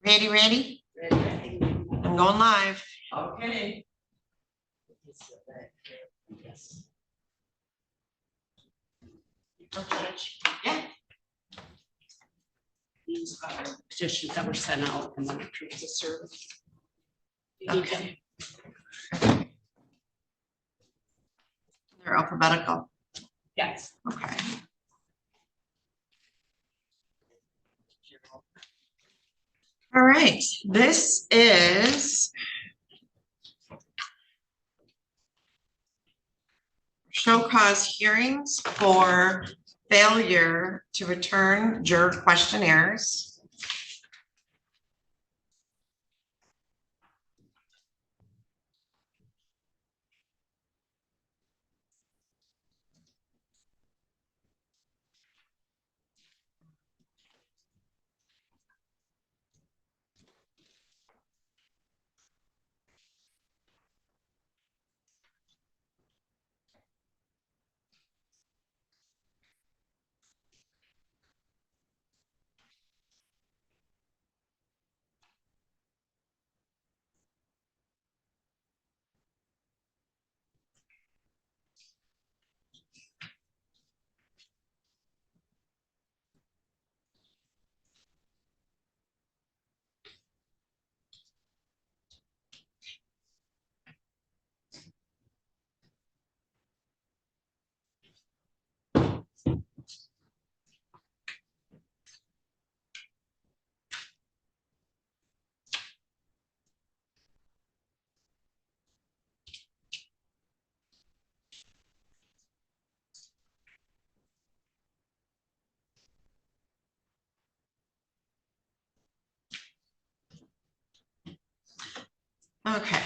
Ready? Ready. I'm going live. Okay. Yes. Yeah. These are petitions that were sent out and then approved to serve. Okay. They're alphabetical. Yes. Okay. All right. This is show cause hearings for failure to return juror questionnaires. Okay.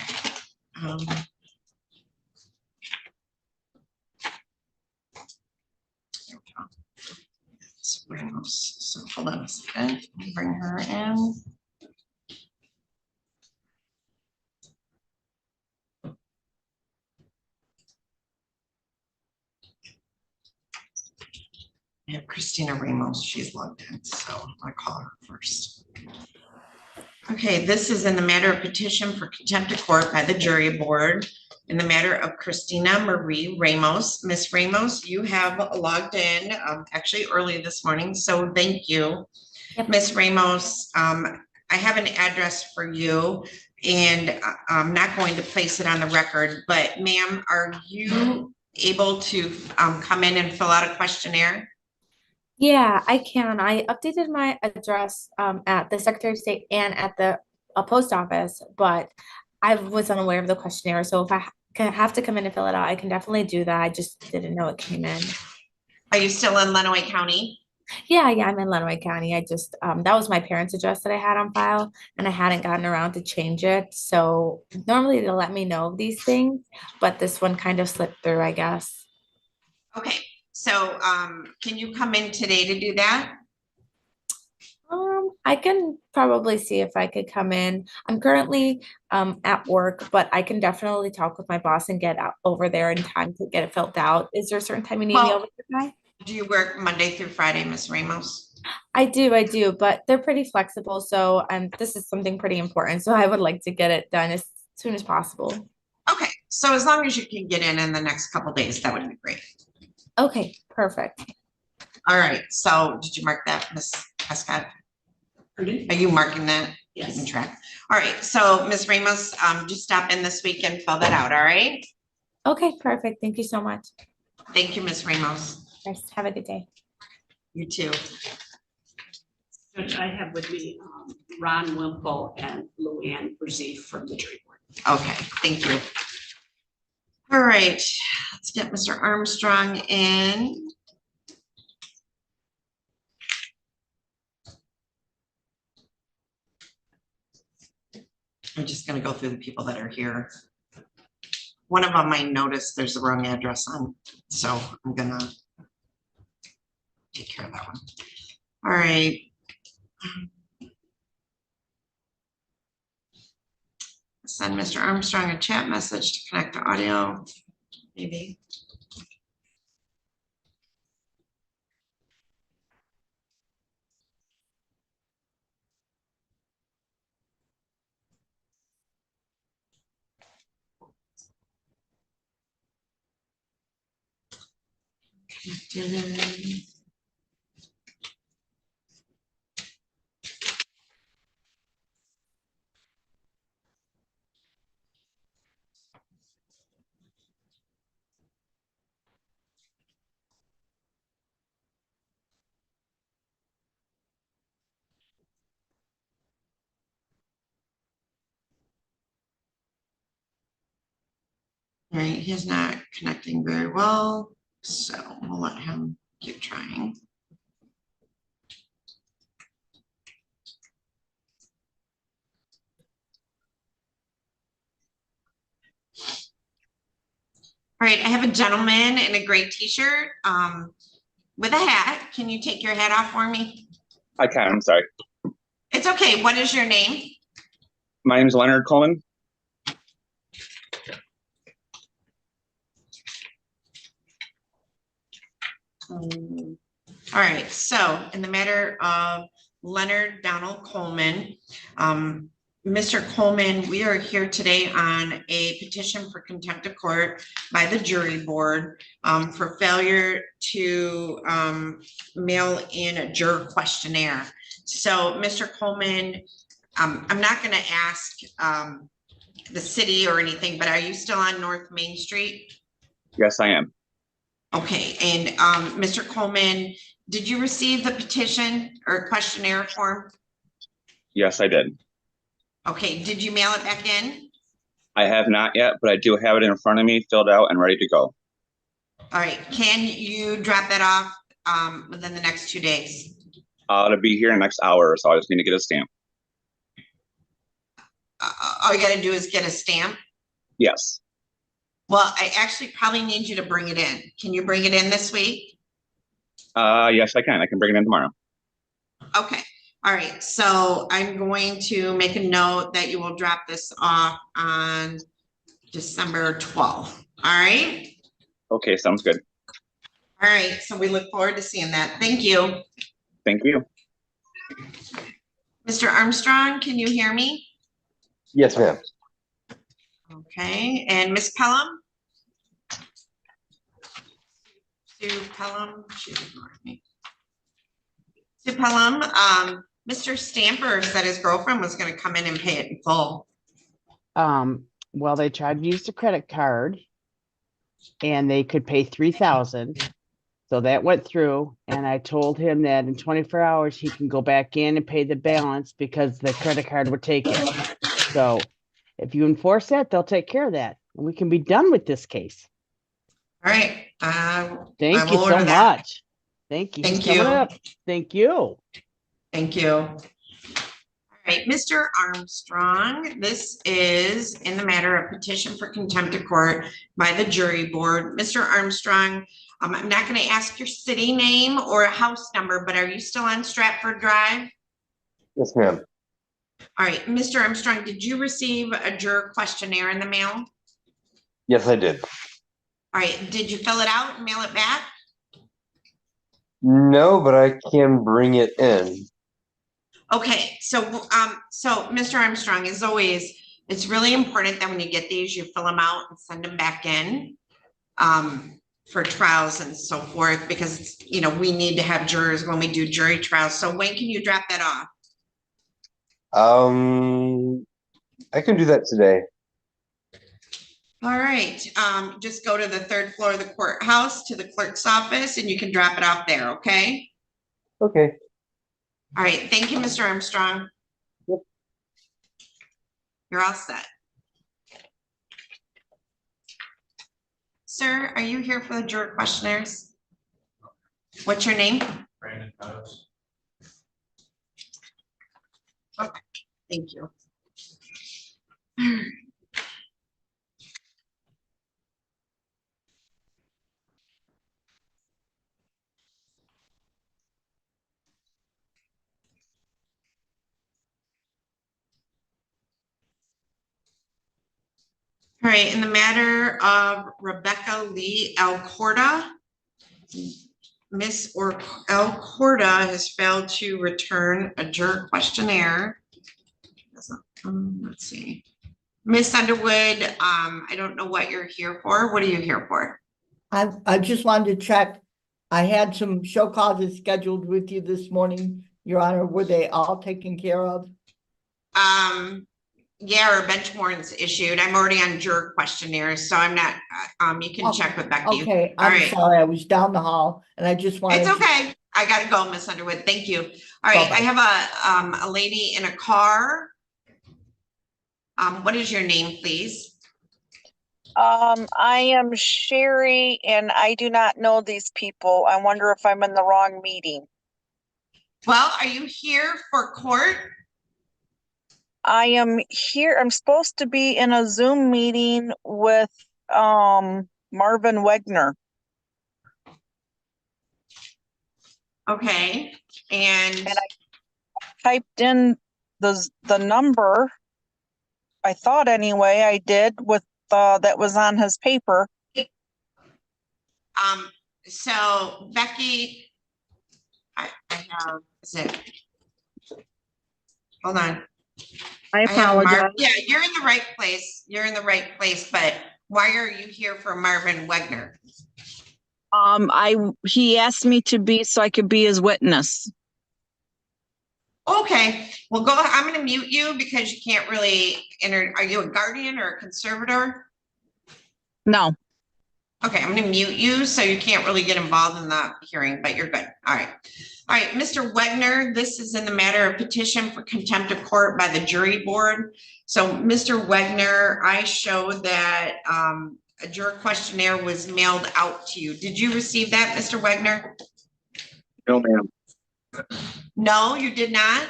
So hold on a second. Bring her in. I have Christina Ramos. She's logged in, so I'll call her first. Okay, this is in the matter of petition for contempt of court by the jury board in the matter of Christina Marie Ramos. Miss Ramos, you have logged in actually early this morning, so thank you. Yep. Miss Ramos, I have an address for you and I'm not going to place it on the record, but ma'am, are you able to come in and fill out a questionnaire? Yeah, I can. I updated my address at the Secretary of State and at the post office, but I was unaware of the questionnaire. So if can have to come in and fill it out, I can definitely do that. I just didn't know it came in. Are you still in Lenawee County? Yeah, I'm in Lenawee County. I just that was my parents' address that I had on file, and I hadn't gotten around to change it. So normally they'll let me know of these things, but this one kind of slipped through, I guess. Okay, so can you come in today to do that? I can probably see if I could come in. I'm currently at work, but I can definitely talk with my boss and get out over there in time to get it filled out. Is there a certain time you need me Well, over there by? do you work Monday through Friday, Miss Ramos? I do, but they're pretty flexible. So this is something pretty important. So I would like to get it done as soon as possible. Okay, so as long as you can get in the next couple days, that would be great. Okay, perfect. All right, so did you mark that, Miss Prescott? Pardon? Are you marking that? Yes. Keeping track. All right, so Miss Ramos, just stop in this week and fill that out, all right? Okay, perfect. Thank you so much. Thank you, Miss Ramos. Guys, have a good day. You too. Which I have with me Ron Wimple and Luann Brzee from the jury board. Okay, thank you. All right, let's get Mr. Armstrong in. I'm just gonna go through the people that are here. One of them I noticed there's the wrong address on, so I'm gonna take care of that one. All right. Send Mr. Armstrong a chat message to connect to audio, maybe. All right, he's not connecting very well, so we'll let him keep trying. All right, I have a gentleman in a gray t-shirt with a hat. Can you take your hat off for me? I can, I'm sorry. It's okay. What is your name? My name is Leonard Coleman. All right, so in the matter of Leonard Donald Coleman, Mr. Coleman, we are here today on a petition for contempt of court by the jury board for failure to mail in a juror questionnaire. So, Mr. Coleman, I'm not going to ask the city or anything, but are you still on North Main Street? Yes, I am. Okay, and Mr. Coleman, did you receive the petition or questionnaire form? Yes, I did. Okay, did you mail it back in? I have not yet, but I do have it in front of me, filled out and ready to go. All right, can you drop that off within the next 2 days? It'll be here in the next hour, so I just need to get a stamp. All you gotta do is get a stamp. Yes. Well, I actually probably need you to bring it in. Can you bring it in this week? Yes, I can. I can bring it in tomorrow. Okay, all right, so I'm going to make a note that you will drop this off on December 12th, all right? Okay, sounds good. All right, so we look forward to seeing that. Thank you. Thank you. Mr. Armstrong, can you hear me? Yes, ma'am. Okay, and Miss Pelham? Sue Pelham, she ignored me. Sue Pelham, Mr. Stamper said his girlfriend was gonna come in and pay it in full. Well, they tried to use the credit card and they could pay 3,000. So that went through, and I told him that in 24 hours he can go back in and pay the balance because the credit card would take it. So if you enforce that, they'll take care of that and we can be done with this case. All right, Thank you will so order that. much. Thank you. Thank He's coming you. up. Thank you. Thank you. All right, Mr. Armstrong, this is in the matter of petition for contempt of court by the jury board. Mr. Armstrong, I'm not gonna ask your city name or a house number, but are you still on Stratford Drive? Yes, ma'am. All right, Mr. Armstrong, did you receive a juror questionnaire in the mail? Yes, I did. All right, did you fill it out and mail it back? No, but I can bring it in. Okay, so Mr. Armstrong, as always, it's really important that when you get these, you fill them out and send them back in for trials and so forth, because, you know, we need to have jurors when we do jury trials. So when can you drop that off? I can do that today. All right, just go to the 3rd floor of the courthouse to the clerk's office and you can drop it off there, okay? Okay. All right, thank you, Mr. Armstrong. Yep. You're all set. Sir, are you here for the juror questionnaires? What's your name? Brandon Meadows. Okay, thank you. All right, in the matter of Rebecca Lee Alcorta, Miss Alcorta has failed to return a juror questionnaire. Let's see. Miss Underwood, I don't know what you're here for. What are you here for? I just wanted to check I had some show causes scheduled with you this morning, Your Honor. Were they all taken care of? Yeah, our bench warrants issued. I'm already on juror questionnaires, so I'm not, you can check with Becky. Okay, All I'm right. sorry. I was down the hall and I just wanted It's to. okay. I gotta go, Miss Underwood. Thank you. All right, I Bye-bye. have a lady in a car. What is your name, please? I am Sherry and I do not know these people. I wonder if I'm in the wrong meeting. Well, are you here for court? I am here. I'm supposed to be in a Zoom meeting with Marvin Wegner. Okay, and And Typed in the number. I thought anyway I did with that was on his paper. so Becky, I have, is it? Hold on. I have apologize. Yeah, you're in the right place. You're in the right place, but why are you here for Marvin Wegner? He asked me to be so I could be his witness. Okay, well, go, I'm gonna mute you because you can't really enter. Are you a guardian or a conservator? No. Okay, I'm gonna mute you so you can't really get involved in the hearing, but you're good. All right. All right, Mr. Wegner, this is in the matter of petition for contempt of court by the jury board. So, Mr. Wegner, I show that a juror questionnaire was mailed out to you. Did you receive that, Mr. Wegner? No, ma'am. No, you did not?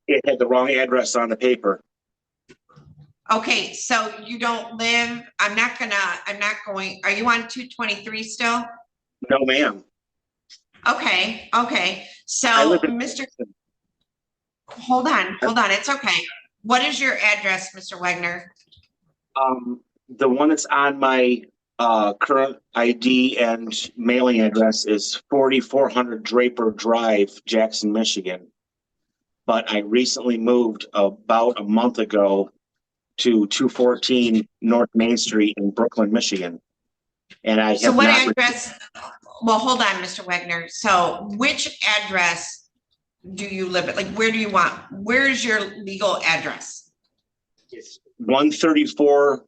It had the wrong address on the paper. Okay, so you don't live, I'm not going, are you on 223 still? No, ma'am. Okay, okay. So, I live in- hold on, it's okay. What is your address, Mr. Wegner? The one that's on my current ID and mailing address is 4400 Draper Drive, Jackson, Michigan. But I recently moved about a month ago to 214 North Main Street in Brooklyn, Michigan. And I have So what not address, well, hold on, Mr. Wegner. So which address do you live at? Like, where do you want, where's your legal address? It's 134,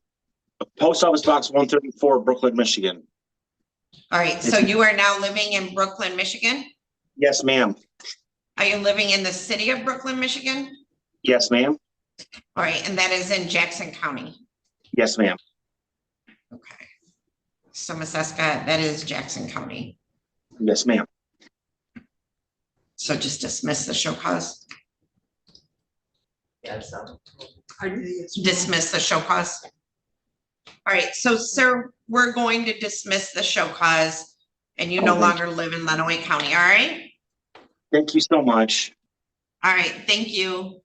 Post Office Box 134, Brooklyn, Michigan. All right, so you are now living in Brooklyn, Michigan? Yes, ma'am. Are you living in the city of Brooklyn, Michigan? Yes, ma'am. All right, and that is in Jackson County. Yes, ma'am. Okay. So Museska, that is Jackson County. Yes, ma'am. So just dismiss the show cause. Dismiss the show cause. All right, so sir, we're going to dismiss the show cause and you no Okay. longer live in Lenawee County, all right? Thank you so much. All right, thank you.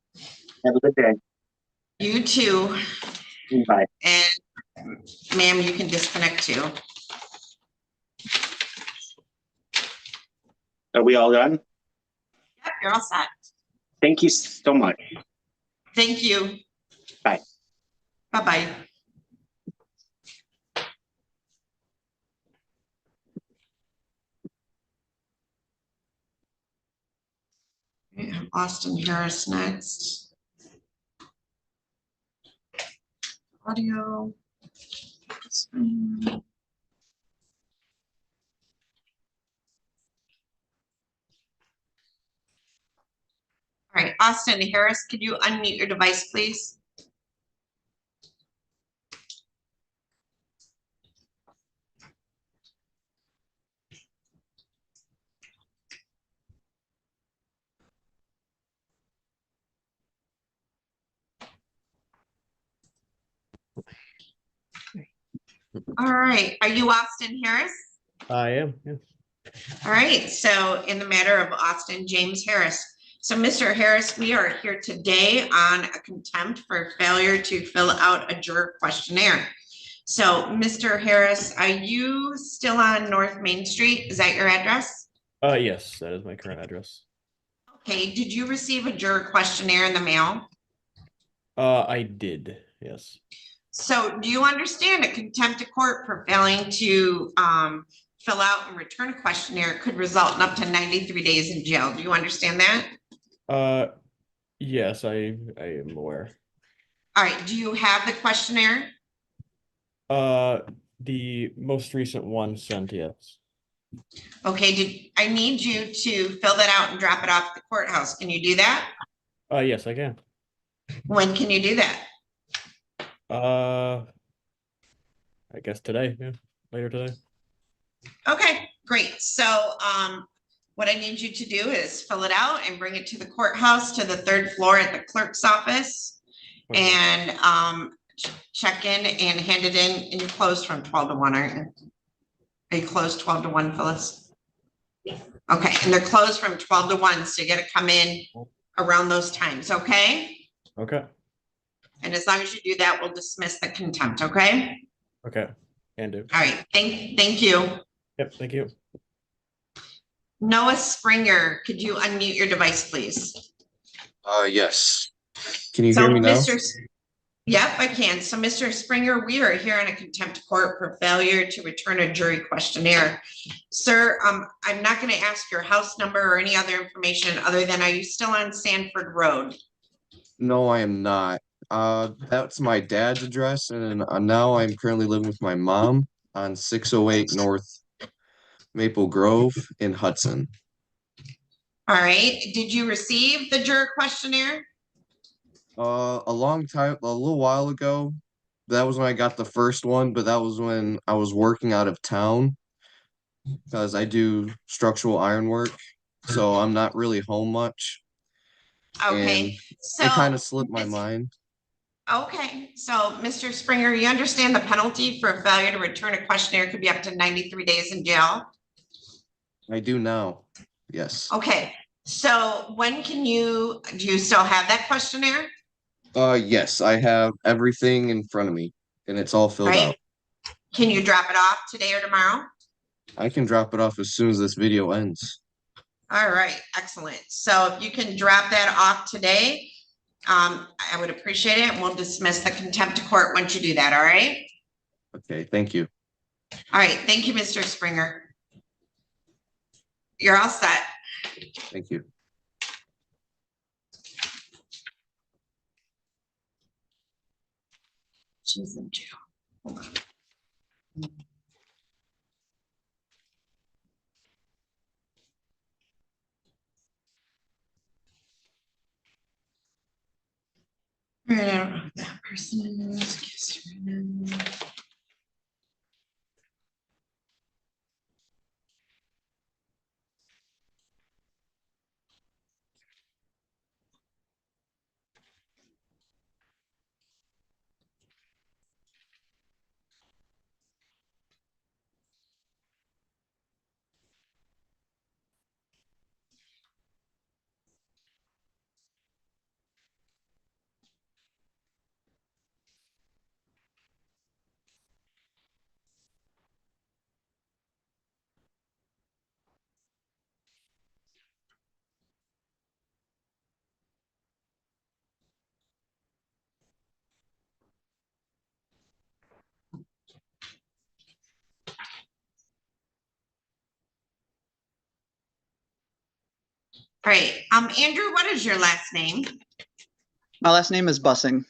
Have a good day. You too. Bye. And ma'am, you can disconnect too. Are we all done? Yep, you're all set. Thank you so much. Thank you. Bye. Bye-bye. We have Austin Harris next. Audio. All right, Austin Harris, could you unmute your device, please? All right, are you Austin Harris? I am, yes. All right, so in the matter of Austin James Harris. So Mr. Harris, we are here today on a contempt for failure to fill out a juror questionnaire. So Mr. Harris, are you still on North Main Street? Is that your address? Yes, that is my current address. Okay, did you receive a juror questionnaire in the mail? I did, yes. So do you understand a contempt of court for failing to fill out and return a questionnaire could result in up to 93 days in jail. Do you understand that? Yes, I am aware. All right, do you have the questionnaire? The most recent one sent, yes. Okay, I need you to fill that out and drop it off at the courthouse. Can you do that? Yes, I can. When can you do that? I guess today, yeah, later today. Okay, great. So, what I need you to do is fill it out and bring it to the courthouse to the third floor at the clerk's office. Okay. And, check in and hand it in, and you're closed from 12 to 1, aren't you? Are you closed 12 to 1, Phyllis? Yeah. Okay, and they're closed from 12 to 1, so you gotta come in around those times, okay? Okay. And as long as you do that, we'll dismiss the contempt, okay? Okay. Can do. All right, thank you. Yep, thank you. Noah Springer, could you unmute your device, please? Yes. Can you So, hear me now? Yep, I can. So, Mr. Springer, we are here in a contempt court for failure to return a jury questionnaire. Sir, I'm not going to ask your house number or any other information other than, are you still on Sanford Road? No, I am not. That's my dad's address, and now I'm currently living with my mom on 608 North Maple Grove in Hudson. All right. Did you receive the juror questionnaire? A little while ago. That was when I got the first one, but that was when I was working out of town because I do structural ironwork, so I'm not really home much. Okay. And So it kind of slipped my mind. Okay, so Mr. Springer, you understand the penalty for failure to return a questionnaire could be up to 93 days in jail? I do now. Yes. Okay, so when do you still have that questionnaire? Yes, I have everything in front of me and it's all filled Right. out. Can you drop it off today or tomorrow? I can drop it off as soon as this video ends. All right, excellent. So if you can drop that off today, I would appreciate it, and we'll dismiss the contempt of court once you do that, all right? Okay, thank you. All right, thank you, Mr. Springer. You're all set. Thank you. She's in jail. Hold on. All right, I don't know who that person is. All right, Andrew, what is your last name? My last name is Bussing.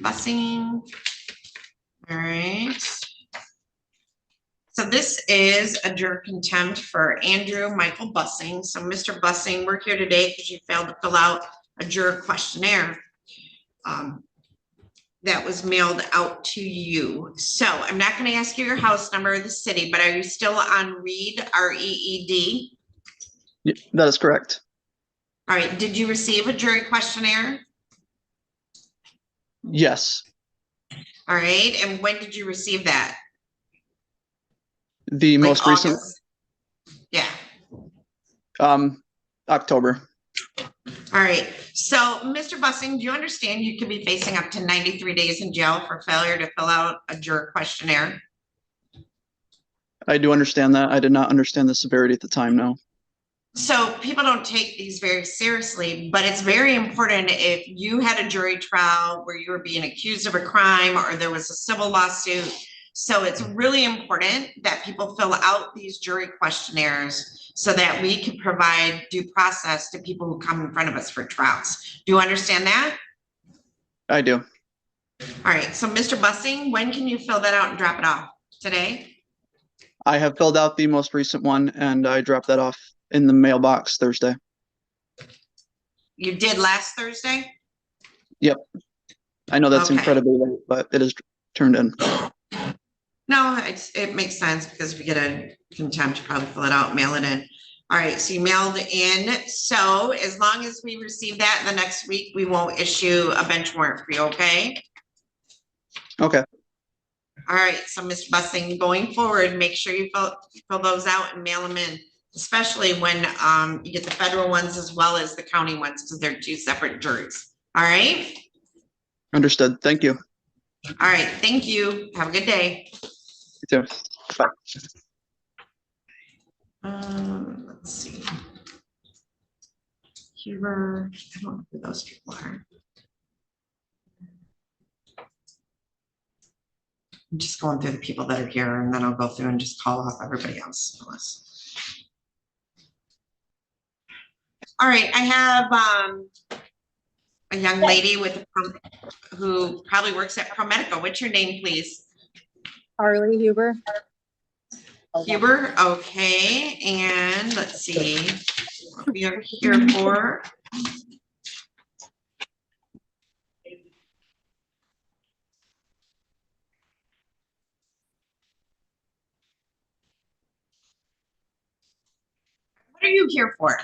Bussing. All right. So this is a juror contempt for Andrew Michael Bussing. So Mr. Bussing, we're here today because you failed to fill out a juror questionnaire that was mailed out to you. So I'm not going to ask you your house number or the city, but are you still on Reed, R-E-E-D? That is correct. All right, did you receive a jury questionnaire? Yes. All right, and when did you receive that? The Like most recent, August? Yeah. October. All right, so Mr. Bussing, do you understand you could be facing up to 93 days in jail for failure to fill out a juror questionnaire? I do understand that. I did not understand the severity at the time, no. So people don't take these very seriously, but it's very important if you had a jury trial where you were being accused of a crime or there was a civil lawsuit. So it's really important that people fill out these jury questionnaires so that we can provide due process to people who come in front of us for trials. Do you understand that? I do. All right, so Mr. Bussing, when can you fill that out and drop it off? Today? I have filled out the most recent one and I dropped that off in the mailbox Thursday. You did last Thursday? Yep. I know that's Okay. incredibly late, but it is turned in. No, it makes sense because if you get a contempt, you probably fill it out, mail it in. All right, so you mailed in. So as long as we receive that in the next week, we won't issue a bench warrant for you, okay? Okay. All right, so Mr. Bussing, going forward, make sure you fill those out and mail them in, especially when you get the federal ones as well as the county ones, because they're two separate juries. All right? Understood. Thank you. All right, thank you. Have a good day. You too. Bye. Let's see. Juror, I don't know who those people are. I'm just going through the people that are here and then I'll go through and just call off everybody else. All right, I have a young lady with who probably works at ProMedica. What's your name, please? Harley Huber. Huber, okay, and let's see what we are here for. What are you here for?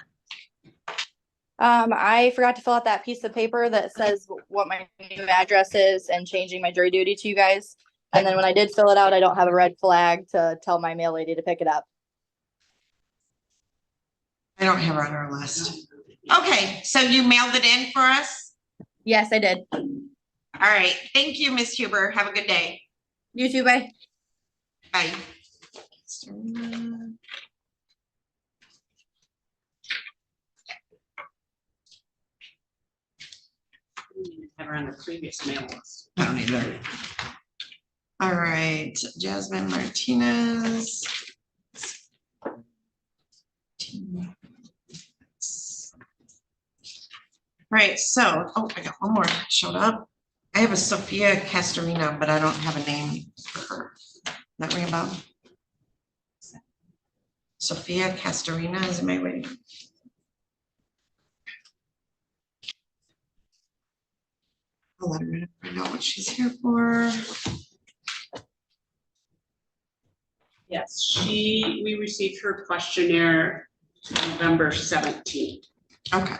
I forgot to fill out that piece of paper that says what my new address is and changing my jury duty to you guys. And then when I did fill it out, I don't have a red flag to tell my mail lady to pick it up. I don't have her on our list. Okay, so you mailed it in for us? Yes, I did. All right, thank you, Miss Huber. Have a good day. You too, bye. Bye. Have her on the previous mail list. I don't either. All right, Jasmine Martinez. Right, so, oh, I got one more showed up. I have a Sophia Castorina, but I don't have a name for her. That ring a bell? Sophia Castorina is my waiting. I'll let her find out what she's here for. Yes, we received her questionnaire November 17th. Okay.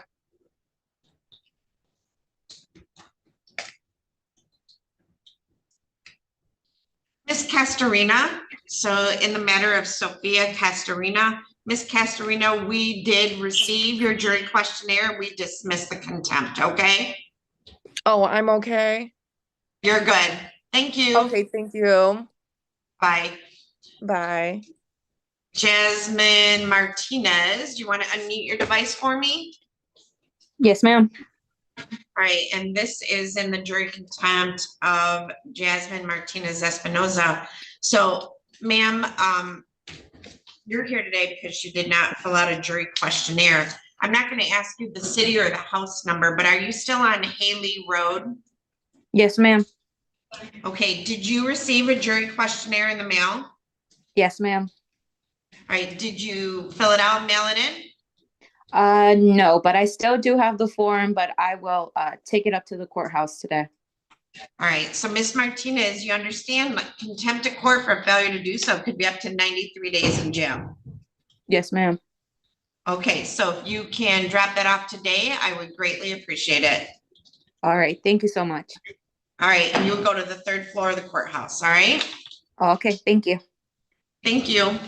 Miss Castorina, so in the matter of Sophia Castorina, Miss Castorina, we did receive your jury questionnaire. We dismissed the contempt, okay? Oh, I'm okay. You're good. Thank you. Okay, thank you. Bye. Bye. Jasmine Martinez, do you want to unmute your device for me? Yes, ma'am. All right, and this is in the jury contempt of Jasmine Martinez Espinoza. So, ma'am, you're here today because you did not fill out a jury questionnaire. I'm not going to ask you the city or the house number, but are you still on Haley Road? Yes, ma'am. Okay, did you receive a jury questionnaire in the mail? Yes, ma'am. All right, did you fill it out and mail it in? No, but I still do have the form, but I will take it up to the courthouse today. All right, so Ms. Martinez, you understand that contempt of court for failure to do so could be up to 93 days in jail. Yes, ma'am. Okay, so if you can drop that off today, I would greatly appreciate it. All right, thank you so much. All right, and you'll go to the third floor of the courthouse, all right? Okay, thank you. Thank you. All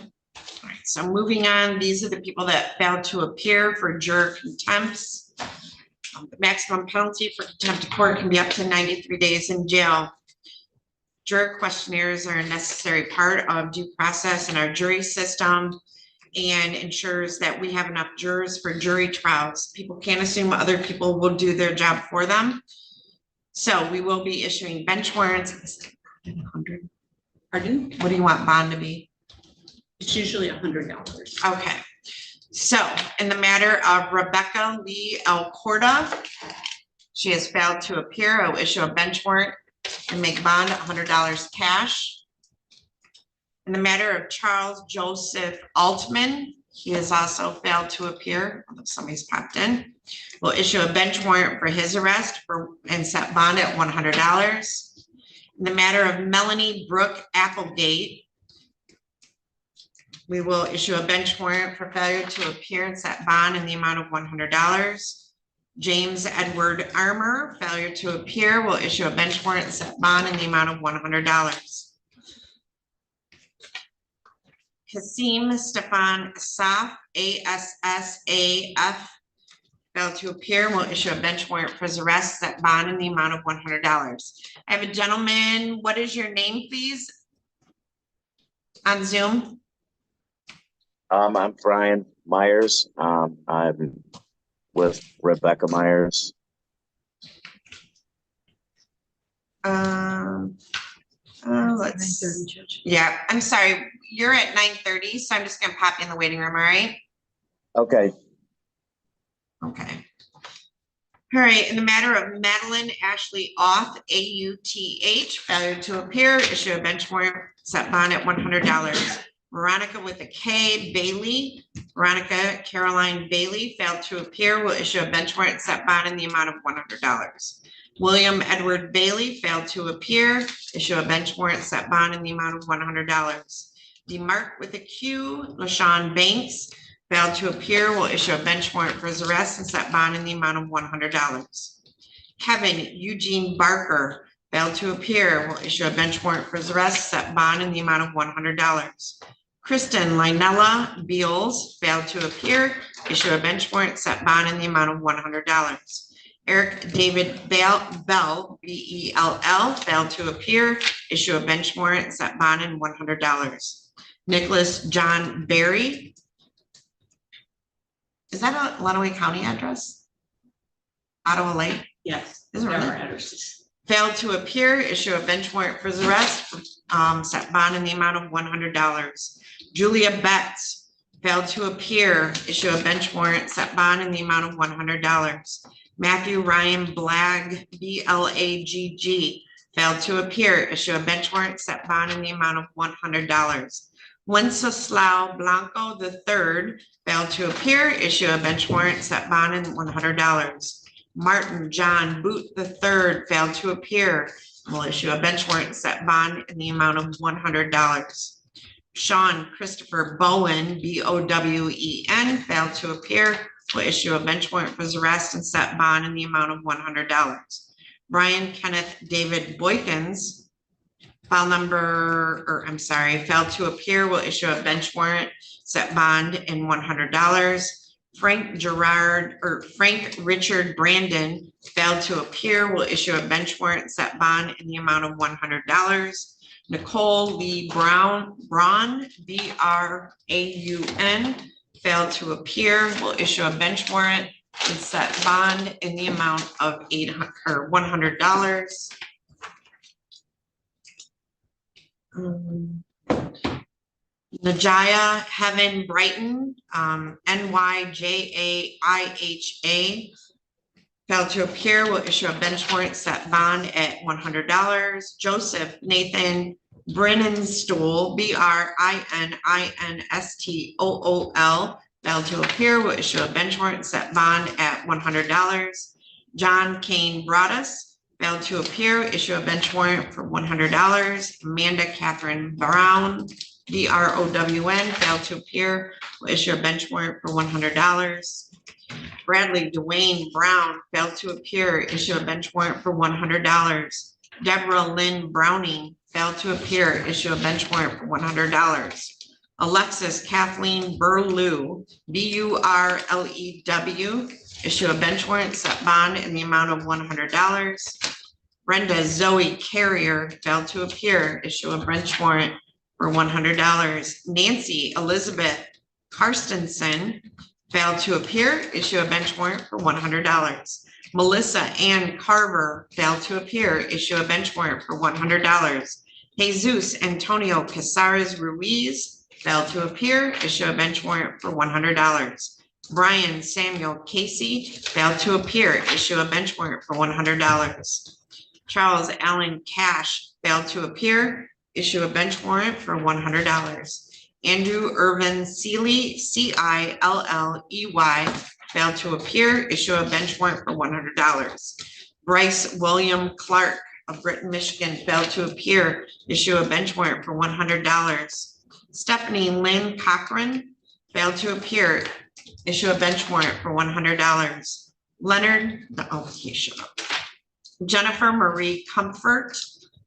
right, so moving on, these are the people that failed to appear for juror contempts. The maximum penalty for contempt of court can be up to 93 days in jail. Juror questionnaires are a necessary part of due process in our jury system and ensures that we have enough jurors for jury trials. People can't assume other people will do their job for them. So we will be issuing bench warrants. Pardon? What do you want bond to be? It's usually $100. Okay, so in the matter of Rebecca Lee Alcorta, she has failed to appear. I will issue a bench warrant and make bond $100 cash. In the matter of Charles Joseph Altman, he has also failed to appear, although somebody's popped in. We'll issue a bench warrant for his arrest and set bond at $100. In the matter of Melanie Brooke Applegate, we will issue a bench warrant for failure to appear and set bond in the amount of $100. James Edward Armour, failure to appear, will issue a bench warrant and set bond in the amount of $100. Kasim Stefan Asaf, ASSAF, failed to appear, will issue a bench warrant for his arrest, set bond in the amount of $100. I have a gentleman, what is your name, please? On Zoom? I'm Brian Myers. I'm with Rebecca Myers. Yeah, I'm sorry. You're at 9:30, so I'm just gonna pop you in the waiting room, all right? Okay. Okay. All right, in the matter of Madeline Ashley Auth, AUTH, failure to appear, issue a bench warrant, set bond at $100. Veronica with a K, Bailey, Veronica Caroline Bailey, failed to appear, will issue a bench warrant, set bond in the amount of $100. William Edward Bailey, failed to appear, issue a bench warrant, set bond in the amount of $100. DeMark with a Q, LaShawn Banks, failed to appear, will issue a bench warrant for his arrest and set bond in the amount of $100. Kevin Eugene Barker, failed to appear, will issue a bench warrant for his arrest, set bond in the amount of $100. Kristen Lynella Beals, failed to appear, issue a bench warrant, set bond in the amount of $100. Eric David Bell, B-E-L-L, failed to appear, issue a bench warrant, set bond in $100. Nicholas John Berry. Is that a Lenawee County address? Ottawa Lake? Yes. Is it there really? are addresses. Failed to appear, issue a bench warrant for his arrest, set bond in the amount of $100. Julia Betts, failed to appear, issue a bench warrant, set bond in the amount of $100. Matthew Ryan Blagg, B-L-A-G-G, failed to appear, issue a bench warrant, set bond in the amount of $100. Wenceslao Blanco III, failed to appear, issue a bench warrant, set bond in $100. Martin John Boot III, failed to appear, will issue a bench warrant, set bond in the amount of $100. Sean Christopher Bowen, B-O-W-E-N, failed to appear, will issue a bench warrant for his arrest and set bond in the amount of $100. Brian Kenneth David Boykins, failed to appear, will issue a bench warrant, set bond in $100. Frank Richard Brandon, failed to appear, will issue a bench warrant, set bond in the amount of $100. Nicole Lee Braun, B-R-A-U-N, failed to appear, will issue a bench warrant and set bond in the amount of $100. Najaya Heaven Brighton, N-Y-J-A-I-H-A, failed to appear, will issue a bench warrant, set bond at $100. Joseph Nathan Brininstool, B-R-I-N-I-N-S-T-O-O-L, failed to appear, will issue a bench warrant, set bond at $100. John Kane Broadus, failed to appear, issue a bench warrant for $100. Amanda Catherine Brown, B-R-O-W-N, failed to appear, will issue a bench warrant for $100. Bradley Dwayne Brown, failed to appear, issue a bench warrant for $100. Deborah Lynn Browning, failed to appear, issue a bench warrant for $100. Alexis Kathleen Burlew, B-U-R-L-E-W, issue a bench warrant, set bond in the amount of $100. Brenda Zoe Carrier, failed to appear, issue a bench warrant for $100. Nancy Elizabeth Karstensen, failed to appear, issue a bench warrant for $100. Melissa Ann Carver, failed to appear, issue a bench warrant for $100. Jesus Antonio Casares Ruiz, failed to appear, issue a bench warrant for $100. Brian Samuel Casey, failed to appear, issue a bench warrant for $100. Charles Allen Cash, failed to appear, issue a bench warrant for $100. Andrew Irvin Seeley, Cilley, failed to appear, issue a bench warrant for $100. Bryce William Clark of Britain, Michigan, failed to appear, issue a bench warrant for $100. Stephanie Lynn Cochran, failed to appear, issue a bench warrant for $100. He showed up. Jennifer Marie Comfort,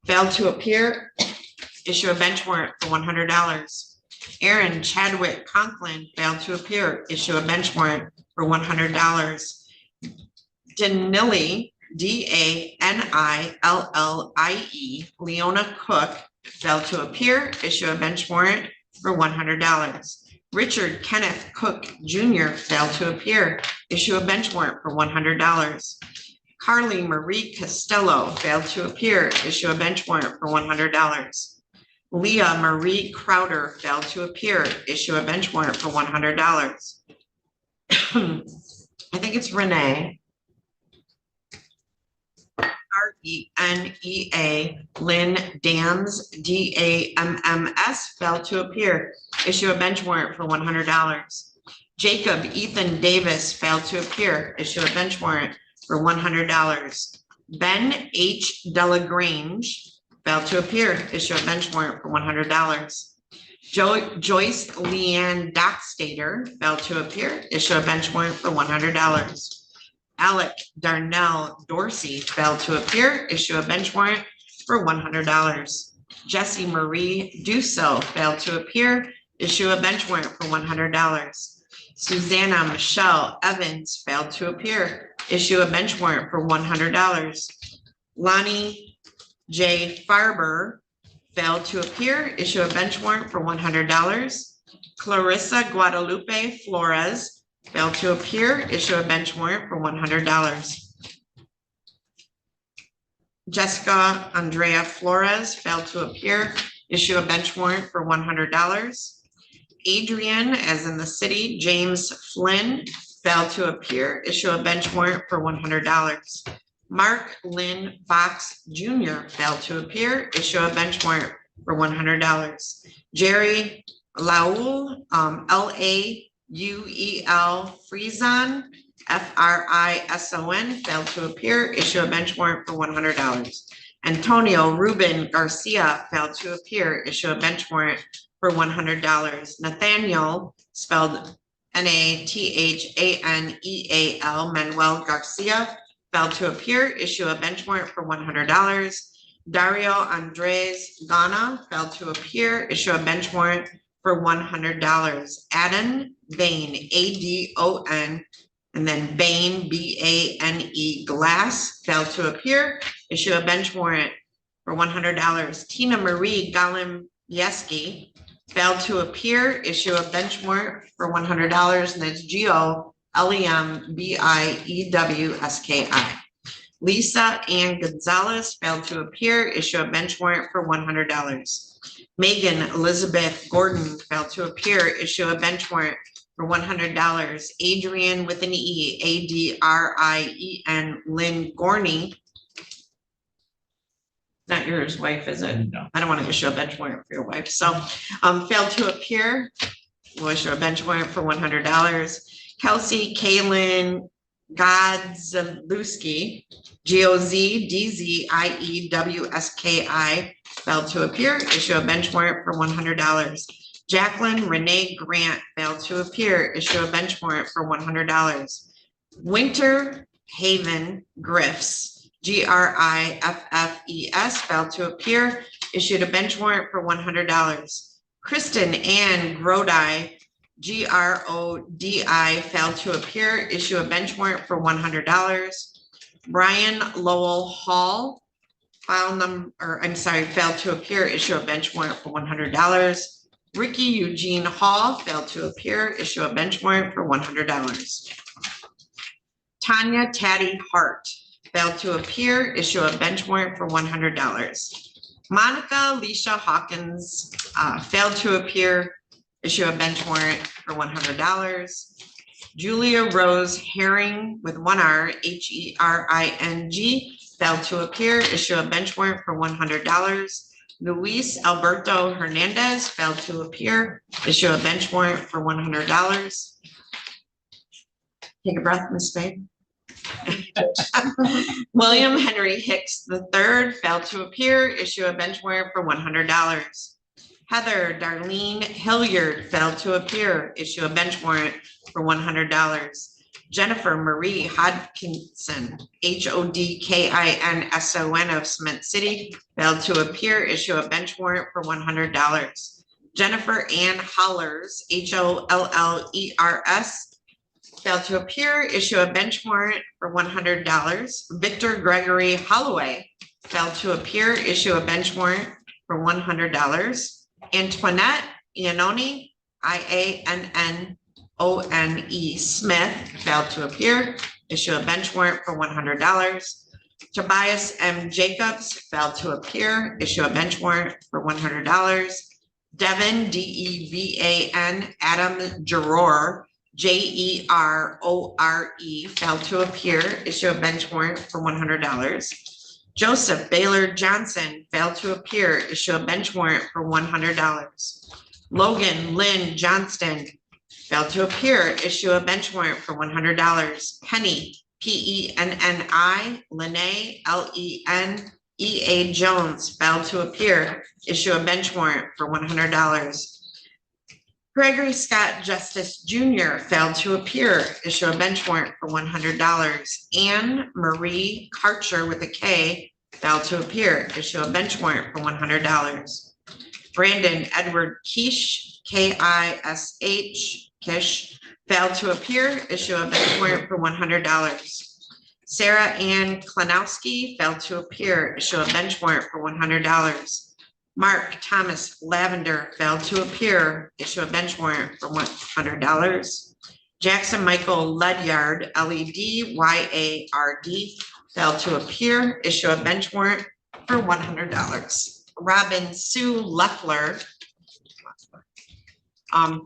failed to appear, issue a bench warrant for $100. Aaron Chadwick Conklin, failed to appear, issue a bench warrant for $100. Danillie, Danillie, Leona Cook, failed to appear, issue a bench warrant for $100. Richard Kenneth Cook Jr. failed to appear, issue a bench warrant for $100. Carly Marie Costello, failed to appear, issue a bench warrant for $100. Leah Marie Crowder, failed to appear, issue a bench warrant for $100. I think it's Renee. Renea Lynn Dams, Damms, failed to appear, issue a bench warrant for $100. Jacob Ethan Davis, failed to appear, issue a bench warrant for $100. Ben H. Delagrange, failed to appear, issue a bench warrant for $100. Joyce Leanne Dockstader, failed to appear, issue a bench warrant for $100. Alec Darnell Dorsey, failed to appear, issue a bench warrant for $100. Jessie Marie Dusso, failed to appear, issue a bench warrant for $100. Susanna Michelle Evans, failed to appear, issue a bench warrant for $100. Lonnie J. Farber, failed to appear, issue a bench warrant for $100. Clarissa Guadalupe Flores, failed to appear, issue a bench warrant for $100. Jessica Andrea Flores, failed to appear, issue a bench warrant for $100. Adrian, as in the city, James Flynn, failed to appear, issue a bench warrant for $100. Mark Lynn Fox Jr. failed to appear, issue a bench warrant for $100. Jerry Laul, Lauel Friesen, Frison, failed to appear, issue a bench warrant for $100. Antonio Ruben Garcia, failed to appear, issue a bench warrant for $100. Nathaniel, spelled Nathaneal, Manuel Garcia, failed to appear, issue a bench warrant for $100. Dario Andres Gana, failed to appear, issue a bench warrant for $100. Adon Bain, Adon, and then Bain, Bane, Glass, failed to appear, issue a bench warrant for $100. Tina Marie Galimieski, failed to appear, issue a bench warrant for $100, and that's Golembiewski. Lisa Ann Gonzalez, failed to appear, issue a bench warrant for $100. Megan Elizabeth Gordon, failed to appear, issue a bench warrant for $100. Adrian with an E, Adrien Lynn Gorney. Not your wife, is it? No. I don't want to issue a bench warrant for your wife. So failed to appear, we'll issue a bench warrant for $100. Kelsey Kaylin Godzalewski, Gozdziewski, failed to appear, issue a bench warrant for $100. Jacqueline Renee Grant, failed to appear, issue a bench warrant for $100. Winter Haven Griffs, Griffes, failed to appear, issued a bench warrant for $100. Kristen Ann Grodi, Grodi, failed to appear, issue a bench warrant for $100. Brian Lowell Hall, failed to appear, issue a bench warrant for $100. Ricky Eugene Hall, failed to appear, issue a bench warrant for $100. Tanya Taddy Hart, failed to appear, issue a bench warrant for $100. Monica Alicia Hawkins failed to appear, issue a bench warrant for $100. Julia Rose Herring with one R, Hering, failed to appear, issue a bench warrant for $100. Luis Alberto Hernandez failed to appear, issue a bench warrant for $100. Take a breath, Ms. Spade. William Henry Hicks III failed to appear, issue a bench warrant for $100. Heather Darlene Hilliard failed to appear, issue a bench warrant for $100. Jennifer Marie Hodkinson, Hodkinson of Cement City, failed to appear, issue a bench warrant for $100. Jennifer Ann Hollers, Hollers, failed to appear, issue a bench warrant for $100. Victor Gregory Holloway failed to appear, issue a bench warrant for $100. Antoinette Iannone, Iannone Smith, failed to appear, issue a bench warrant for $100. Tobias M. Jacobs failed to appear, issue a bench warrant for $100. Devin Devan Adam Juror, Jerore, failed to appear, issue a bench warrant for $100. Joseph Baylor Johnson failed to appear, issue a bench warrant for $100. Logan Lynn Johnston failed to appear, issue a bench warrant for $100. Penny, Penni, Lene, Lenea Jones failed to appear, issue a bench warrant for $100. Gregory Scott Justice Jr. failed to appear, issue a bench warrant for $100. Anne Marie Karcher with a K failed to appear, issue a bench warrant for $100. Brandon Edward Kish, Kish, failed to appear, issue a bench warrant for $100. Sarah Ann Klanowski failed to appear, issue a bench warrant for $100. Mark Thomas Lavender failed to appear, issue a bench warrant for $100. Jackson Michael Ledyard, Ledyard, failed to appear, issue a bench warrant for $100. Robin Sue Leffler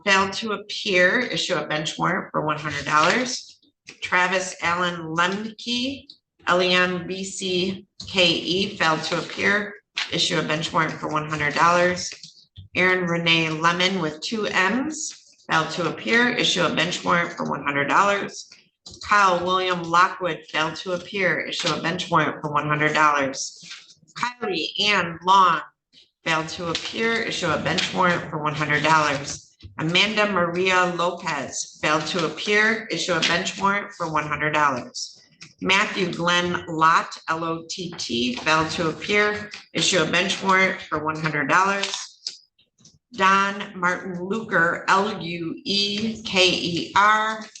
failed to appear, issue a bench warrant for $100. Travis Allen Lemke, LEMBCKE, failed to appear, issue a bench warrant for $100. Aaron Renee Lemon with 2 M's, failed to appear, issue a bench warrant for $100. Kyle William Lockwood failed to appear, issue a bench warrant for $100. Kylie Ann Long failed to appear, issue a bench warrant for $100. Amanda Maria Lopez failed to appear, issue a bench warrant for $100. Matthew Glenn Lott, LOTT, failed to appear, issue a bench warrant for $100. Don Martin Luker, LUEKER,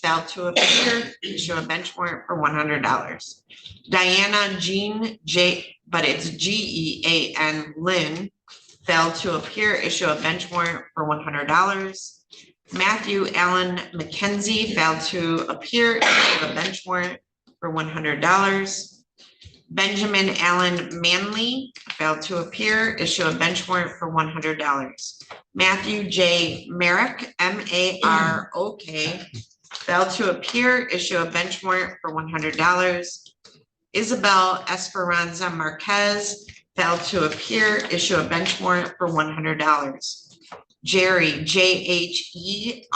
failed to appear, issue a bench warrant for $100. Diana Jean J, but it's GEAN Lynn, failed to appear, issue a bench warrant for $100. Matthew Allen McKenzie failed to appear, issue a bench warrant for $100. Benjamin Allen Manley failed to appear, issue a bench warrant for $100. Matthew J. Merrick, MAROK, failed to appear, issue a bench warrant for $100. Isabel Esperanza Marquez failed to appear, issue a bench warrant for $100. Jerry, JHERI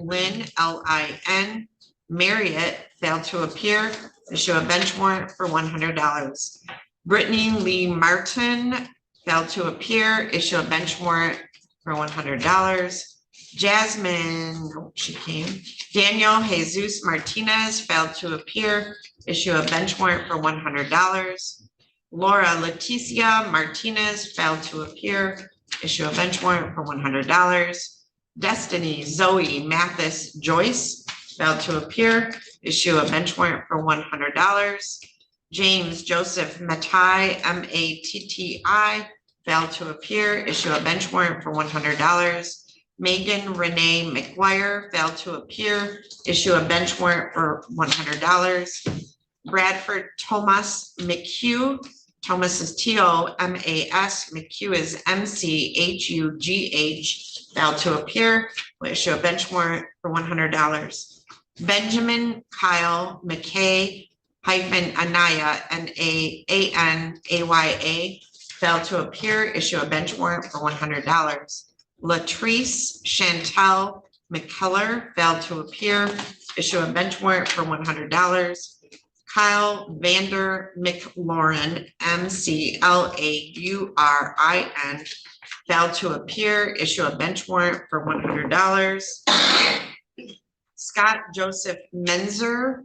Lynn, LIN, Marriott failed to appear, issue a bench warrant for $100. Brittany Lee Martin failed to appear, issue a bench warrant for $100. Jasmine, she came. Daniel Jesus Martinez failed to appear, issue a bench warrant for $100. Laura Leticia Martinez failed to appear, issue a bench warrant for $100. Destiny Zoe Mathis Joyce failed to appear, issue a bench warrant for $100. James Joseph Mattai, MATTI, failed to appear, issue a bench warrant for $100. Megan Renee McGuire failed to appear, issue a bench warrant for $100. Bradford Thomas McHugh Thomas is Thomas, McHugh is MCHUGH, failed to appear, will issue a bench warrant for $100. Benjamin Kyle McKay Anaya, Naanaya, failed to appear, issue a bench warrant for $100. Latrice Chantel McKellar, failed to appear, issue a bench warrant for $100. Kyle Vander McLaurin, McLaurin, failed to appear, issue a bench warrant for $100. Scott Joseph Menzer,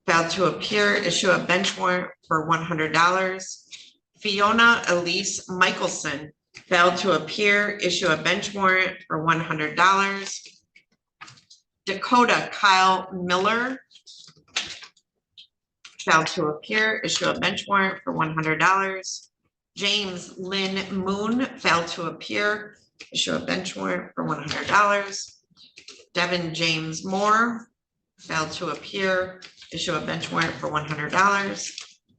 failed to appear, issue a bench warrant for $100. Fiona Elise Michelson, failed to appear, issue a bench warrant for $100. Dakota Kyle Miller, failed to appear, issue a bench warrant for $100. James Lynn Moon, failed to appear, issue a bench warrant for $100. Devin James Moore, failed to appear, issue a bench warrant for $100.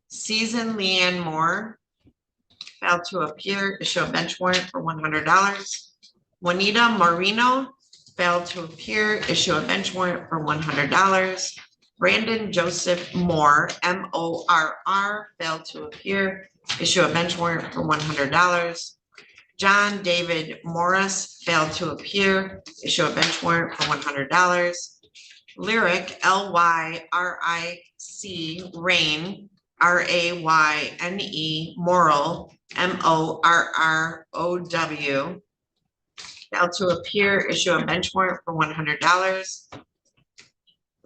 Season Leanne Moore, failed to appear, issue a bench warrant for $100. Juanita Marino, failed to appear, issue a bench warrant for $100. Brandon Joseph Moore, MORR, failed to appear, issue a bench warrant for $100. John David Morris, failed to appear, issue a bench warrant for $100. Lyric, LYRIC, Rain, RAYNE, Moral, MORROW, failed to appear, issue a bench warrant for $100.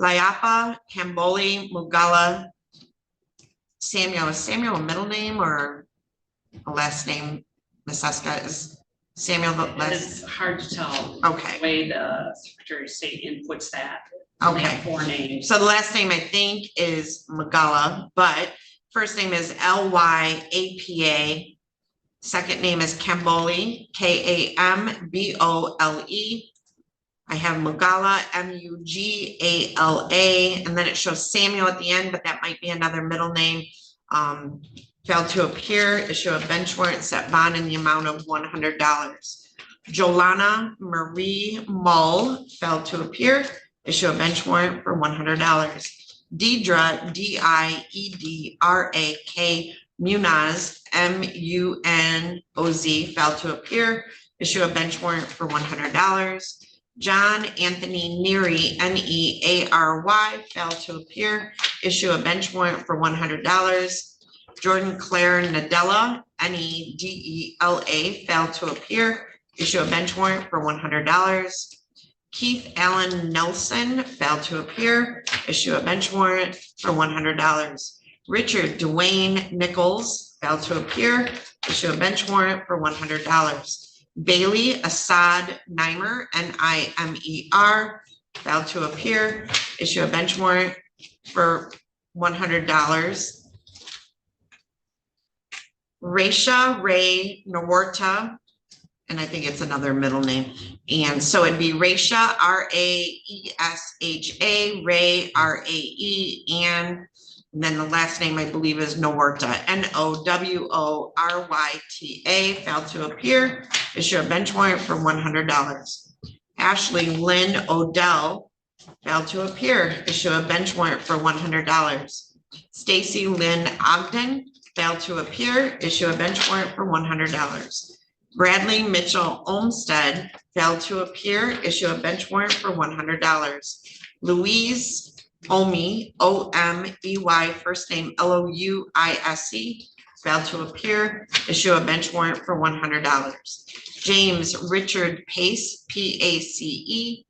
Layapa Kamboli Mugala Samuel. Is Samuel a middle name or a last name? Ms. Eska, is Samuel the last? It's hard to tell. Okay. The way the Secretary of State inputs that. Okay. 4 names. So the last name I think is Magala, but first name is LYAPA. Second name is Kamboli, KAMBOLE. I have Mugala, MUGALA, and then it shows Samuel at the end, but that might be another middle name. Failed to appear, issue a bench warrant, set bond in the amount of $100. Jolana Marie Mull, failed to appear, issue a bench warrant for $100. Deidra, DIEDRAK Munaz, MUNOZ, failed to appear, issue a bench warrant for $100. John Anthony Neary, NEARY, failed to appear, issue a bench warrant for $100. Jordan Claire Nadella, NEDELA, failed to appear, issue a bench warrant for $100. Keith Allen Nelson, failed to appear, issue a bench warrant for $100. Richard Dwayne Nichols, failed to appear, issue a bench warrant for $100. Bailey Assad Nimer, NIMER, failed to appear, issue a bench warrant for $100. Raisha Ray Nawarta, and I think it's another middle name. And so it'd be Raisha, RAESHA, Ray, RAE, and then the last name I believe is Noworta, NOWORYTA, failed to appear, issue a bench warrant for $100. Ashley Lynn Odell, failed to appear, issue a bench warrant for $100. Stacy Lynn Ogden, failed to appear, issue a bench warrant for $100. Bradley Mitchell Olmsted, failed to appear, issue a bench warrant for $100. Louise Omey, OMEY, first name LOUISE, failed to appear, issue a bench warrant for $100. James Richard Pace, PACE,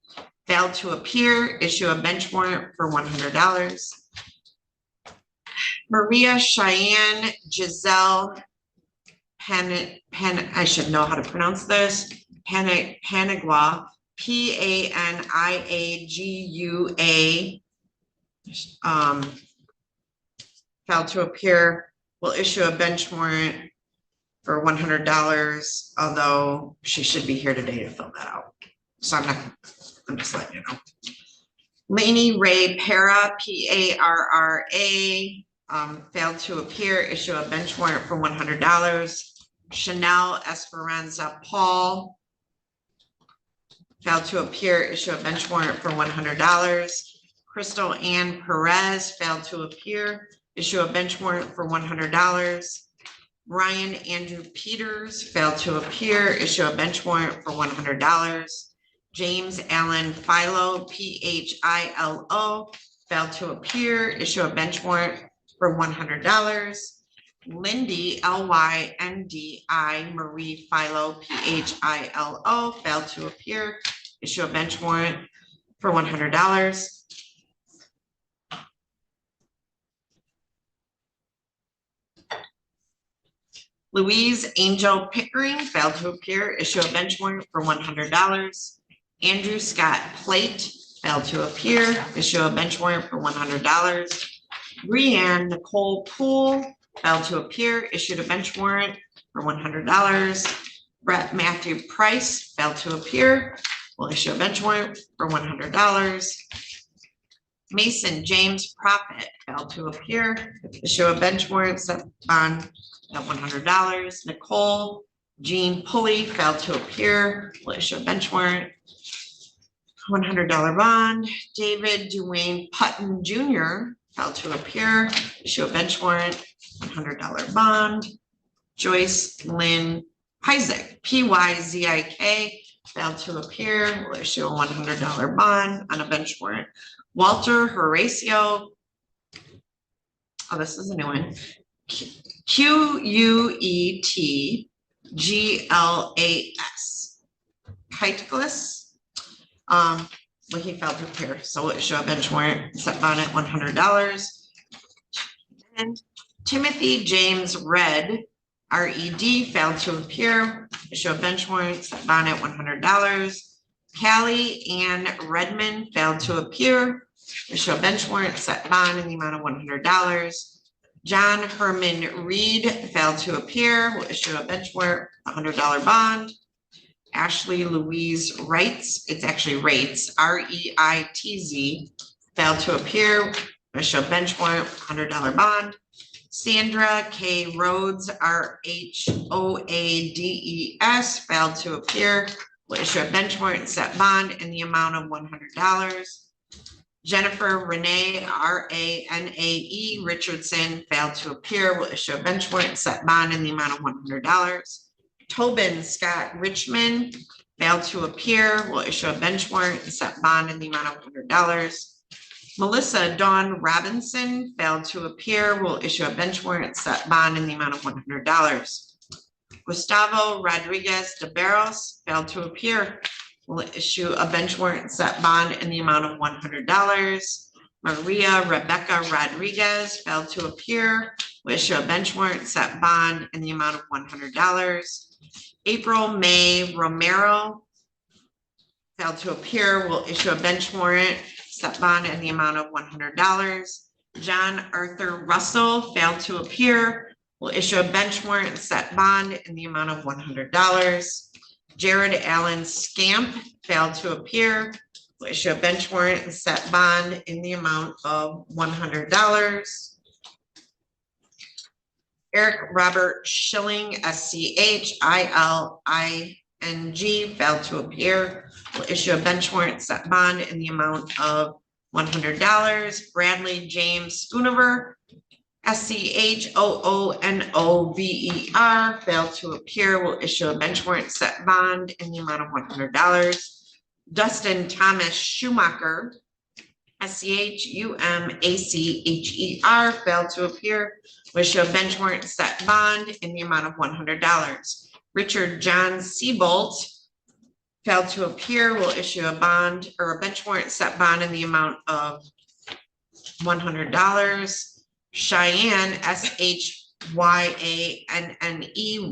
failed to appear, issue a bench warrant for $100. Maria Cheyenne Giselle I should know how to pronounce this, Panagua, PANIAGUA, failed to appear, will issue a bench warrant for $100, although she should be here today to fill that out. So I'm just letting you know. Lainey Ray Para, PARRA, failed to appear, issue a bench warrant for $100. Chanel Esperanza Paul failed to appear, issue a bench warrant for $100. Crystal Ann Perez failed to appear, issue a bench warrant for $100. Ryan Andrew Peters failed to appear, issue a bench warrant for $100. James Allen Philo, PHILO, failed to appear, issue a bench warrant for $100. Lindy, LYNDI, Marie Philo, PHILO, failed to appear, issue a bench warrant for $100. Louise Angel Pickering failed to appear, issue a bench warrant for $100. Andrew Scott Plate failed to appear, issue a bench warrant for $100. Brianne Nicole Poole failed to appear, issued a bench warrant for $100. Brett Matthew Price failed to appear, will issue a bench warrant for $100. Mason James Prophet failed to appear, issue a bench warrant set on at $100. Nicole Jean Pulley failed to appear, will issue a bench warrant, $100 bond. David Dwayne Putton Jr. failed to appear, issue a bench warrant, $100 bond. Joyce Lynn Pyzik, PYZIK, failed to appear, will issue a $100 bond on a bench warrant. Walter Horatio, oh, this is a new one. QUETGLAS, Kiteglis. Well, he failed to appear, so we'll issue a bench warrant, set bond at $100. And Timothy James Red, RED, failed to appear, issue a bench warrant, set bond at $100. Callie Ann Redmond failed to appear, issue a bench warrant, set bond in the amount of $100. John Herman Reed failed to appear, will issue a bench warrant, $100 bond. Ashley Louise Reitz, it's actually Reitz, REITZ, failed to appear, issue a bench warrant, $100 bond. Sandra K. Rhodes, RHOADES, failed to appear, will issue a bench warrant, set bond in the amount of $100. Jennifer Renee, RANAE Richardson, failed to appear, will issue a bench warrant, set bond in the amount of $100. Tobin Scott Richmond failed to appear, will issue a bench warrant and set bond in the amount of $100. Melissa Dawn Robinson failed to appear, will issue a bench warrant and set bond in the amount of $100. Gustavo Rodriguez de Barros failed to appear, will issue a bench warrant and set bond in the amount of $100. Maria Rebecca Rodriguez failed to appear, will issue a bench warrant and set bond in the amount of $100. April May Romero failed to appear, will issue a bench warrant, set bond in the amount of $100. John Arthur Russell failed to appear, will issue a bench warrant and set bond in the amount of $100. Jared Allen Scamp failed to appear, will issue a bench warrant and set bond in the amount of $100. Eric Robert Schilling, SCHILING, failed to appear, will issue a bench warrant, set bond in the amount of $100. Bradley James Schoonover, SCHOONOVER, failed to appear, will issue a bench warrant, set bond in the amount of $100. Dustin Thomas Schumacher, SCHUMACHER, failed to appear, will issue a bench warrant, set bond in the amount of $100. Richard John Seabolt failed to appear, will issue a bond or a bench warrant, set bond in the amount of $100. Cheyenne, SHYANNE,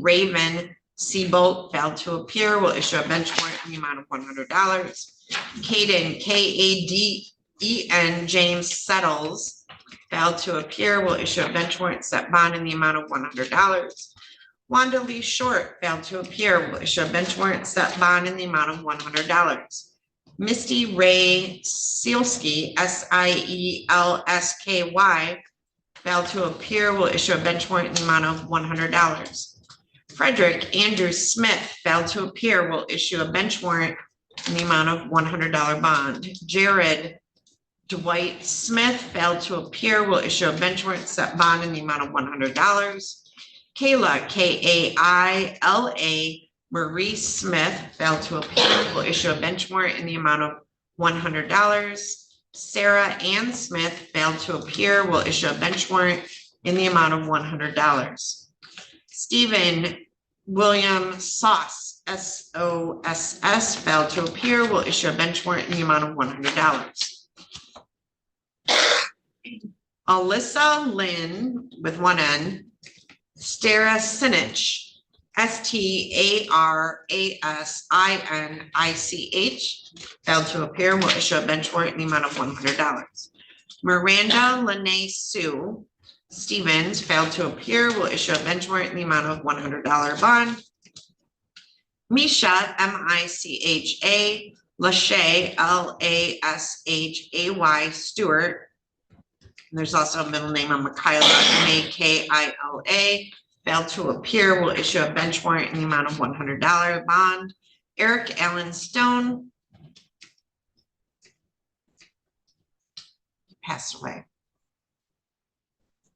Raven Seabolt failed to appear, will issue a bench warrant in the amount of $100. Caden, KADEN, James Settles failed to appear, will issue a bench warrant, set bond in the amount of $100. Wanda Lee Short failed to appear, will issue a bench warrant, set bond in the amount of $100. Misty Ray Sealsky, SIELSKY, failed to appear, will issue a bench warrant in the amount of $100. Frederick Andrew Smith failed to appear, will issue a bench warrant in the amount of $100 bond. Jared Dwight Smith failed to appear, will issue a bench warrant set bond in the amount of $100. Kayla, Kaila Marie Smith failed to appear, will issue a bench warrant in the amount of $100. Sarah Ann Smith failed to appear, will issue a bench warrant in the amount of $100. Stephen William Sauce, SOSS, failed to appear, will issue a bench warrant in the amount of $100. Alyssa Lynn, with one N, Stara Sinich, STARASINICH, failed to appear, will issue a bench warrant in the amount of $100. Miranda Lene Sue Stevens failed to appear, will issue a bench warrant in the amount of $100 bond. Misha, MICHA, Lachey, LASHAY Stewart. And there's also a middle name of Makila, MAKILA, failed to appear, will issue a bench warrant in the amount of $100 bond. Eric Allen Stone passed away.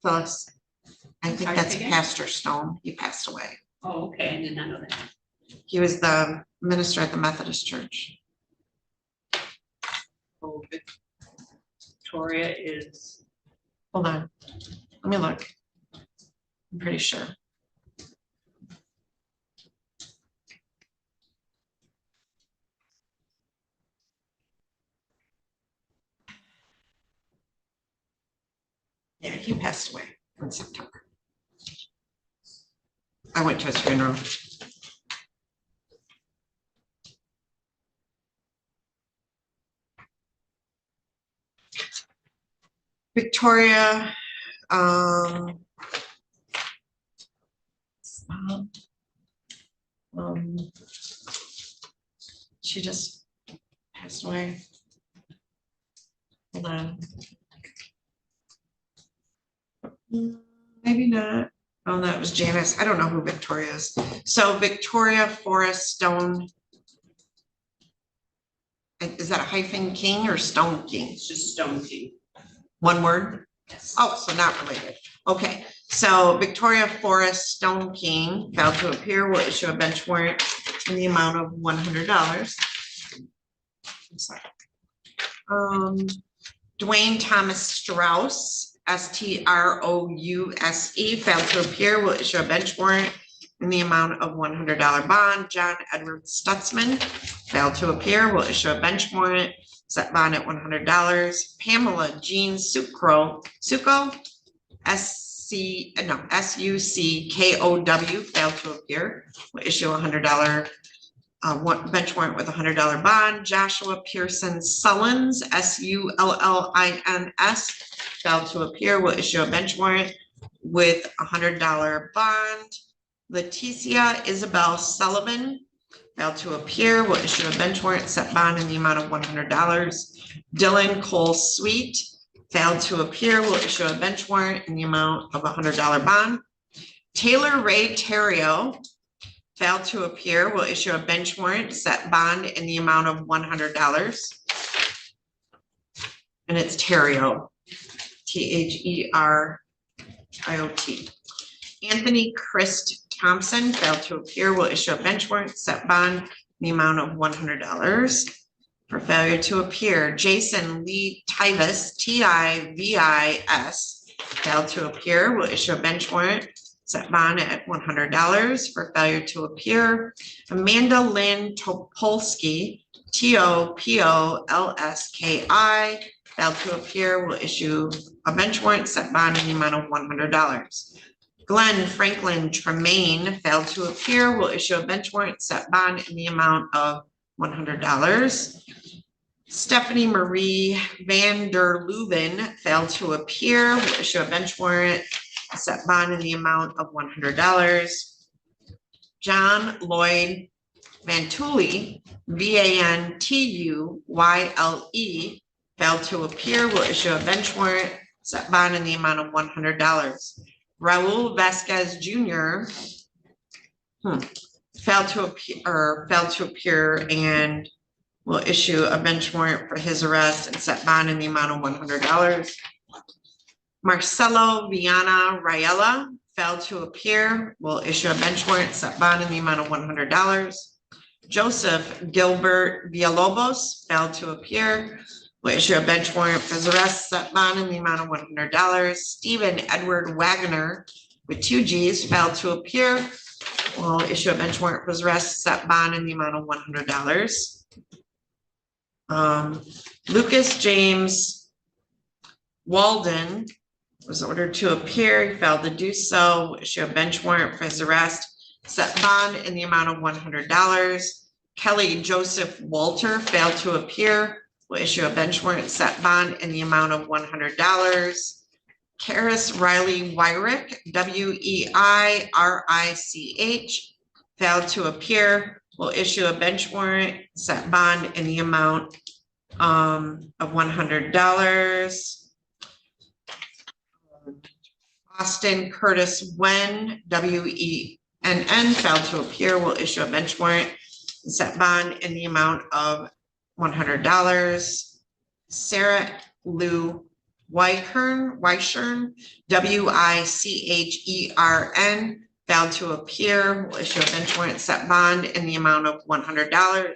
Phyllis, I think that's Pastor Stone. He passed away. Oh, okay, I did not know that. He was the minister at the Methodist Church. Oh, Victoria is, Hold on, let me look. I'm pretty sure. Yeah, he passed away in September. I went to his funeral. Victoria, she just passed away. Hold on. Maybe not. Oh, that was Janice. I don't know who Victoria is. So Victoria Forrest Stone. Is that a hyphen King or Stone King? it's just Stone King. One word? Yes. Oh, so not related. Okay, so Victoria Forrest Stone King failed to appear, will issue a bench warrant in the amount of $100. I'm sorry. Dwayne Thomas Strauss, STROUSE, failed to appear, will issue a bench warrant in the amount of $100 bond. John Edward Stutzman failed to appear, will issue a bench warrant, set bond at $100. Pamela Jean Sucko, SUCKOW, failed to appear, will issue a $100 bench warrant with a $100 bond. Joshua Pearson Sullins, SULLINS, failed to appear, will issue a bench warrant with a $100 bond. Leticia Isabel Sullivan failed to appear, will issue a bench warrant, set bond in the amount of $100. Dylan Cole Sweet failed to appear, will issue a bench warrant in the amount of a $100 bond. Taylor Ray Terrio failed to appear, will issue a bench warrant, set bond in the amount of $100. And it's Terrio, THERIOT. Anthony Christ Thompson failed to appear, will issue a bench warrant, set bond in the amount of $100 for failure to appear. Jason Lee Tivis, TIVIS, failed to appear, will issue a bench warrant, set bond at $100 for failure to appear. Amanda Lynn Topolsky, TOPOLSKI, failed to appear, will issue a bench warrant, set bond in the amount of $100. Glenn Franklin Tremaine failed to appear, will issue a bench warrant, set bond in the amount of $100. Stephanie Marie Van der Leuven failed to appear, will issue a bench warrant, set bond in the amount of $100. John Lloyd Vantuli, VANTUYLE, failed to appear, will issue a bench warrant, set bond in the amount of $100. Raul Vasquez Jr. Failed to appear and will issue a bench warrant for his arrest and set bond in the amount of $100. Marcelo Viana Rayella failed to appear, will issue a bench warrant, set bond in the amount of $100. Joseph Gilbert Villalobos failed to appear, will issue a bench warrant for his arrest, set bond in the amount of $100. Stephen Edward Wagner with 2 Gs failed to appear, will issue a bench warrant for his arrest, set bond in the amount of $100. Lucas James Walden was ordered to appear. He failed to do so. Issue a bench warrant for his arrest. Set bond in the amount of $100. Kelly Joseph Walter failed to appear. Will issue a bench warrant. Set bond in the amount of $100. Karis Riley Wyrick, Weirich, failed to appear. Will issue a bench warrant. Set bond in the amount of $100. Austin Curtis Wen, Wenn, failed to appear, will issue a bench warrant and set bond in the amount of $100. Sarah Lou Weichern, Weichern, failed to appear, will issue a bench warrant, set bond in the amount of $100.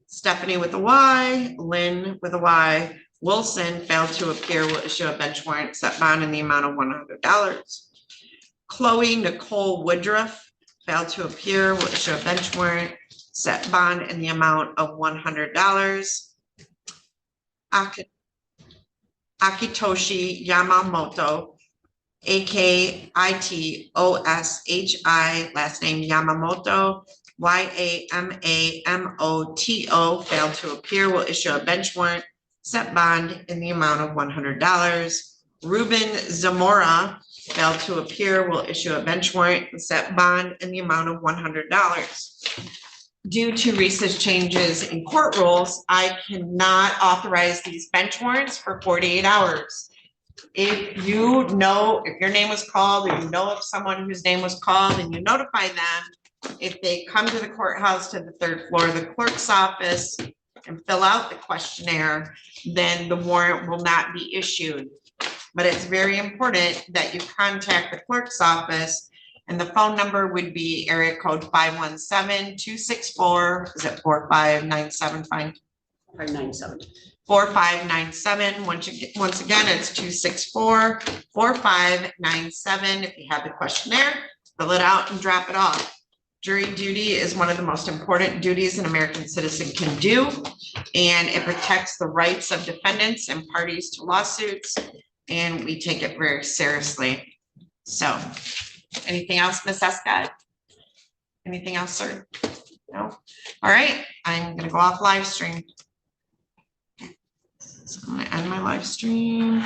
Stephanie with a Y, Lynn with a Y, Wilson failed to appear, will issue a bench warrant, set bond in the amount of $100. Chloe Nicole Woodruff failed to appear, will issue a bench warrant, set bond in the amount of $100. Akitoshi Yamamoto, Akitoshi, last name Yamamoto, Yamamoto, failed to appear, will issue a bench warrant, set bond in the amount of $100. Ruben Zamora failed to appear, will issue a bench warrant and set bond in the amount of $100. Due to recent changes in court rules, I cannot authorize these bench warrants for 48 hours. If you know, if your name was called, or you know of someone whose name was called and you notify them, if they come to the courthouse to the 3rd floor of the clerk's office and fill out the questionnaire, then the warrant will not be issued. But it's very important that you contact the clerk's office, and the phone number would be area code 517-264, is it 4597, fine? 597. 4597. Once again, it's 264-4597. If you have the questionnaire, fill it out and drop it off. Jury duty is one of the most important duties an American citizen can do, and it protects the rights of defendants and parties to lawsuits, and we take it very seriously. So, anything else, Ms. Escott? Anything else, sir? No? All right, I'm gonna go off live stream. So I'm gonna end my live stream.